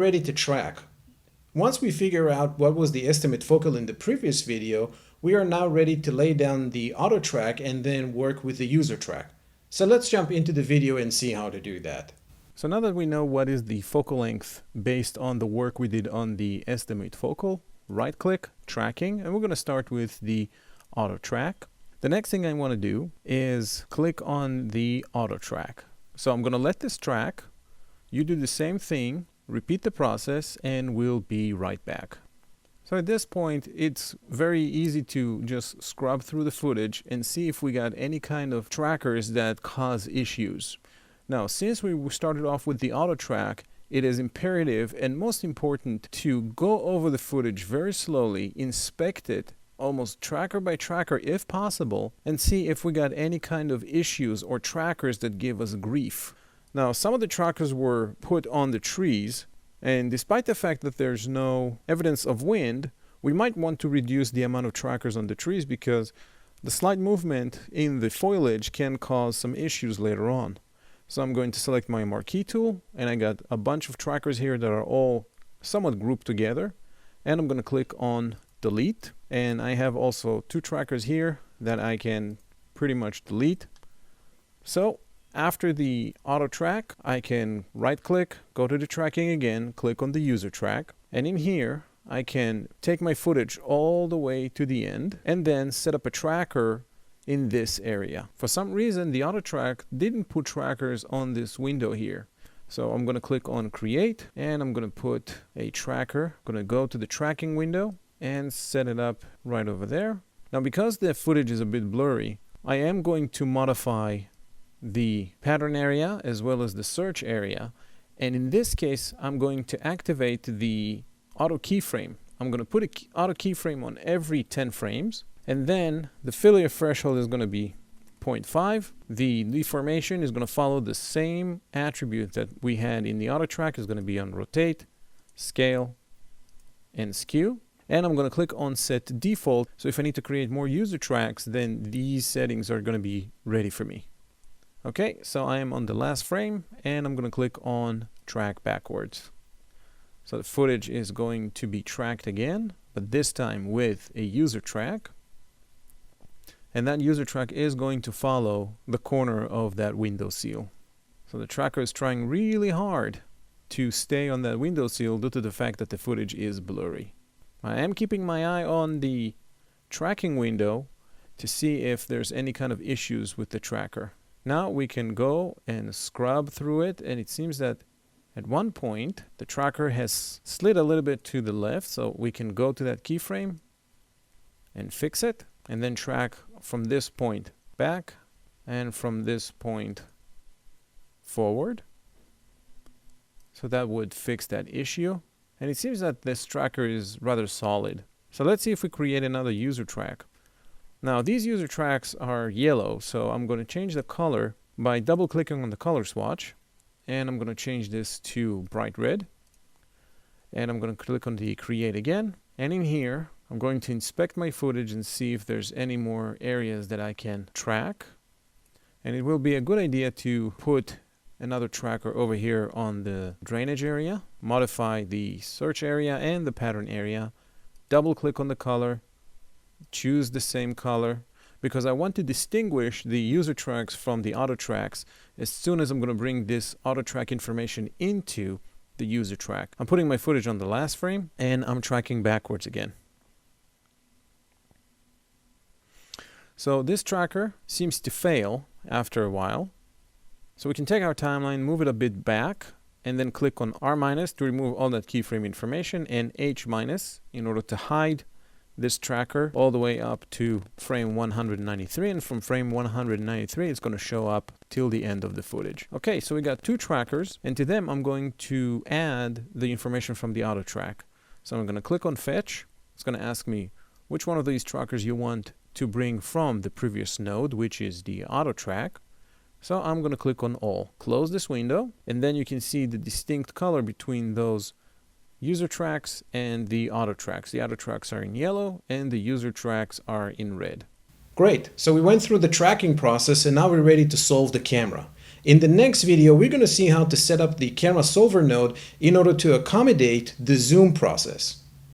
ready to track. Once we figure out what was the estimate focal in the previous video, we are now ready to lay down the auto track and then work with the user track. So let's jump into the video and see how to do that. So now that we know what is the focal length based on the work we did on the estimate focal, right click, tracking, and we're going to start with the auto track. The next thing I want to do is click on the auto track. So I'm going to let this track. You do the same thing, repeat the process, and we'll be right back. So at this point, it's very easy to just scrub through the footage and see if we got any kind of trackers that cause issues. Now, since we started off with the auto track, it is imperative and most important to go over the footage very slowly, inspect it almost tracker by tracker if possible, and see if we got any kind of issues or trackers that give us grief. Now, some of the trackers were put on the trees, and despite the fact that there's no evidence of wind, we might want to reduce the amount of trackers on the trees because the slight movement in the foliage can cause some issues later on. So I'm going to select my marquee tool, and I got a bunch of trackers here that are all somewhat grouped together, and I'm going to click on delete, and I have also two trackers here that I can pretty much delete. So after the auto track, I can right click, go to the tracking again, click on the user track, and in here I can take my footage all the way to the end and then set up a tracker in this area. For some reason, the auto track didn't put trackers on this window here. So I'm going to click on create, and I'm going to put a tracker. I'm going to go to the tracking window and set it up right over there. Now, because the footage is a bit blurry, I am going to modify the pattern area as well as the search area. And in this case, I'm going to activate the auto keyframe. I'm going to put an auto keyframe on every 10 frames. And then the failure threshold is going to be 0.5. The deformation is going to follow the same attribute that we had in the auto track. Is going to be on rotate, scale, and skew. And I'm going to click on set default. So if I need to create more user tracks, then these settings are going to be ready for me. Okay, so I am on the last frame, and I'm going to click on track backwards. So the footage is going to be tracked again, but this time with a user track. And that user track is going to follow the corner of that window seal. So the tracker is trying really hard to stay on that window seal due to the fact that the footage is blurry. I am keeping my eye on the tracking window to see if there's any kind of issues with the tracker. Now we can go and scrub through it, and it seems that at one point the tracker has slid a little bit to the left, so we can go to that keyframe and fix it, and then track from this point back and from this point forward. So that would fix that issue. And it seems that this tracker is rather solid. So let's see if we create another user track. Now these user tracks are yellow, so I'm going to change the color by double clicking on the color swatch, and I'm going to change this to bright red, and I'm going to click on the create again, and in here I'm going to inspect my footage and see if there's any more areas that I can track. And it will be a good idea to put another tracker over here on the drainage area, modify the search area and the pattern area, double click on the color, choose the same color, because I want to distinguish the user tracks from the auto tracks as soon as I'm going to bring this auto track information into the user track. I'm putting my footage on the last frame, and I'm tracking backwards again. So this tracker seems to fail after a while. So we can take our timeline, move it a bit back, and then click on R- to remove all that keyframe information, and H- in order to hide this tracker all the way up to frame 193, and from frame 193 it's going to show up till the end of the footage. Okay, so we got two trackers, and to them I'm going to add the information from the auto track. So I'm going to click on fetch. It's going to ask me which one of these trackers you want to bring from the previous node, which is the auto track. So I'm going to click on all. Close this window, and then you can see the distinct color between those user tracks and the auto tracks. The auto tracks are in yellow and the user tracks are in red. Great. So we went through the tracking process, and now we're ready to solve the camera. In the next video, we're going to see how to set up the camera solver node in order to accommodate the zoom process.